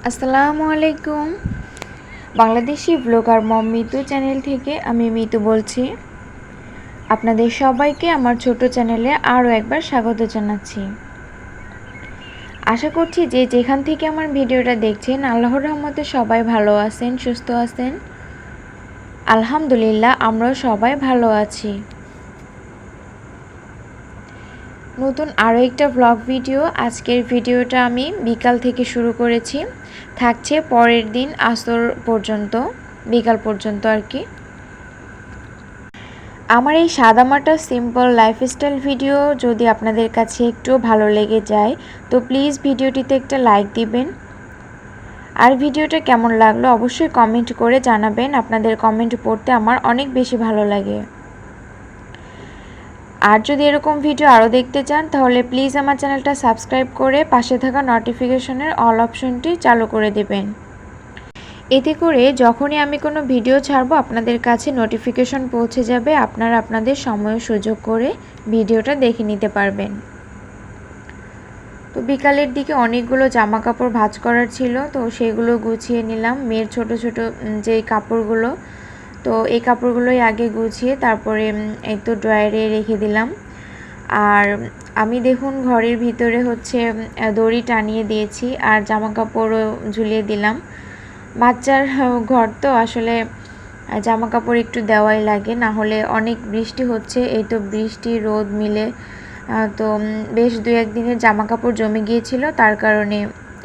আসসালামু আলাইকুম। বাংলাদেশি ব্লগার মম মিতু চ্যানেল থেকে আমি মিতু বলছি। আপনাদের সবাইকে আমার ছোট চ্যানেলে আরও একবার স্বাগত জানাচ্ছি। আশা করছি যে যেখান থেকে আমার ভিডিওটা দেখছেন আল্লাহর রহমতে সবাই ভালো আছেন, সুস্থ আছেন। আলহামদুলিল্লাহ আমরাও সবাই ভালো আছি। নতুন আরও একটা ব্লগ ভিডিও। আজকের ভিডিওটা আমি বিকাল থেকে শুরু করেছি, থাকছে পরের দিন আসর পর্যন্ত, বিকাল পর্যন্ত আর কি। আমার এই সাদামাটা সিম্পল লাইফস্টাইল ভিডিও যদি আপনাদের কাছে একটু ভালো লেগে যায় তো প্লিজ ভিডিওটিতে একটা লাইক দিবেন। আর ভিডিওটা কেমন লাগলো অবশ্যই কমেন্ট করে জানাবেন। আপনাদের কমেন্ট পড়তে আমার অনেক বেশি ভালো লাগে। আর যদি এরকম ভিডিও আরও দেখতে চান তাহলে প্লিজ আমার চ্যানেলটা সাবস্ক্রাইব করে পাশে থাকা নোটিফিকেশনের অল অপশনটি চালু করে দেবেন। এতে করে যখনই আমি কোনো ভিডিও ছাড়বো আপনাদের কাছে নোটিফিকেশন পৌঁছে যাবে, আপনারা আপনাদের সময় সুযোগ করে ভিডিওটা দেখে নিতে পারবেন। তো বিকালের দিকে অনেকগুলো জামা কাপড় ভাঁজ করার ছিল, তো সেগুলো গুছিয়ে নিলাম। মেয়ের ছোট ছোট যেই কাপড়গুলো, তো এই কাপড়গুলোই আগে গুছিয়ে তারপরে এই তো ড্রয়ারে রেখে দিলাম। আর আমি দেখুন ঘরের ভিতরে হচ্ছে দড়ি টানিয়ে দিয়েছি আর জামা কাপড়ও ঝুলিয়ে দিলাম। বাচ্চার ঘর তো আসলে জামা কাপড় একটু দেওয়াই লাগে, না হলে অনেক বৃষ্টি হচ্ছে। এই তো বৃষ্টি রোদ মিলে তো বেশ 2-1 দিনের জামা কাপড় জমে গিয়েছিল, তার কারণে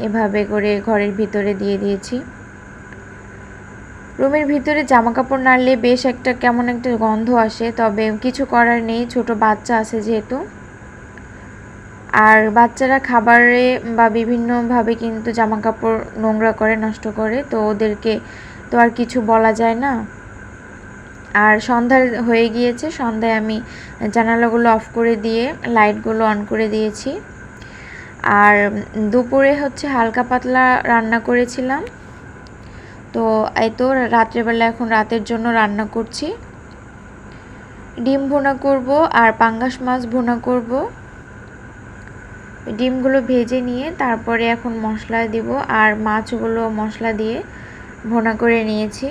এভাবে করে ঘরের ভিতরে দিয়ে দিয়েছি। রুমের ভিতরে জামা কাপড় নাড়লে বেশ একটা কেমন একটা গন্ধ আসে, তবে কিছু করার নেই, ছোট বাচ্চা আছে যেহেতু। আর বাচ্চারা খাবারে বা বিভিন্নভাবে কিন্তু জামা কাপড় নোংরা করে, নষ্ট করে, তো ওদেরকে তো আর কিছু বলা যায় না। আর সন্ধ্যা হয়ে গিয়েছে, সন্ধ্যায় আমি জানালাগুলো অফ করে দিয়ে লাইটগুলো অন করে দিয়েছি। আর দুপুরে হচ্ছে হালকা পাতলা রান্না করেছিলাম, তো এই তো রাত্রেবেলা এখন রাতের জন্য রান্না করছি। ডিম ভুনা করব আর পাঙ্গাস মাছ ভুনা করব। ডিমগুলো ভেজে নিয়ে তারপরে এখন মশলা দিব আর মাছগুলো মশলা দিয়ে ভুনা করে নিয়েছি।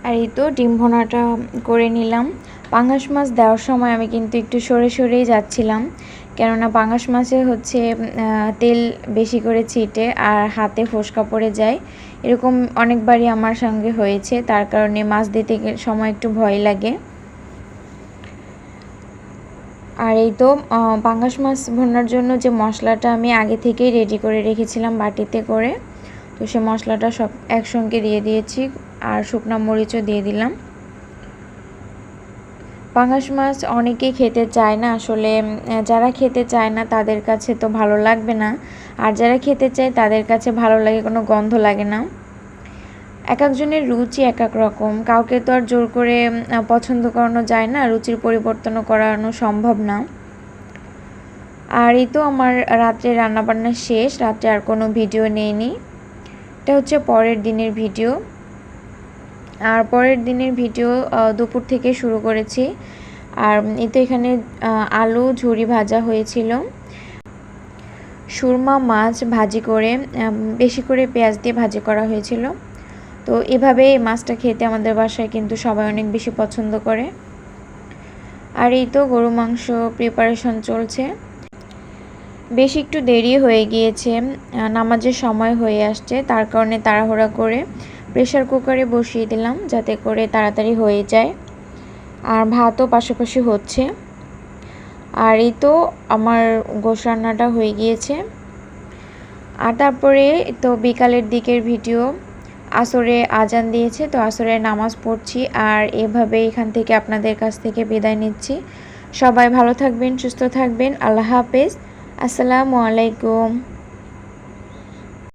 আর এই তো ডিম ভুনাটা করে নিলাম। পাঙ্গাস মাছ দেওয়ার সময় আমি কিন্তু একটু সরে সরেই যাচ্ছিলাম, কেননা পাঙ্গাস মাছে হচ্ছে তেল বেশি করে ছিটে আর হাতে ফোসকা পড়ে যায়। এরকম অনেকবারই আমার সঙ্গে হয়েছে, তার কারণে মাছ দিতে সময় একটু ভয় লাগে। আর এই তো পাঙ্গাস মাছ ভুনার জন্য যে মশলাটা আমি আগে থেকেই রেডি করে রেখেছিলাম বাটিতে করে, তো সে মশলাটা সব একসঙ্গে দিয়ে দিয়েছি আর শুকনো মরিচও দিয়ে দিলাম। পাঙ্গাস মাছ অনেকেই খেতে চায় না, আসলে যারা খেতে চায় না তাদের কাছে তো ভালো লাগবে না, আর যারা খেতে চায় তাদের কাছে ভালো লাগে, কোনো গন্ধ লাগে না। এক একজনের রুচি এক এক রকম, কাউকে তো আর জোর করে পছন্দ করানো যায় না, রুচির পরিবর্তনও করানো সম্ভব না। আর এই তো আমার রাত্রে রান্নাবান্না শেষ, রাত্রে আর কোনো ভিডিও নেইনি। এটা হচ্ছে পরের দিনের ভিডিও। আর পরের দিনের ভিডিও দুপুর থেকে শুরু করেছি। আর এই তো এখানে আলু ঝুরি ভাজা হয়েছিল, সুরমা মাছ ভাজি করে বেশি করে পেঁয়াজ দিয়ে ভাজি করা হয়েছিল। তো এভাবে এই মাছটা খেতে আমাদের বাসায় কিন্তু সবাই অনেক বেশি পছন্দ করে। আর এই তো গরু মাংস প্রিপারেশন চলছে। বেশ একটু দেরি হয়ে গিয়েছে, নামাজের সময় হয়ে আসছে, তার কারণে তাড়াহুড়া করে প্রেসার কুকারে বসিয়ে দিলাম যাতে করে তাড়াতাড়ি হয়ে যায়। আর ভাতও পাশাপাশি হচ্ছে। আর এই তো আমার গোশ রান্নাটা হয়ে গিয়েছে। আর তারপরে তো বিকালের দিকের ভিডিও, আসরে আজান দিয়েছে, তো আসরে নামাজ পড়ছি। আর এভাবে এখান থেকে আপনাদের কাছ থেকে বিদায় নিচ্ছি। সবাই ভালো থাকবেন, সুস্থ থাকবেন। আল্লাহ হাফেজ। আসসালামু আলাইকুম।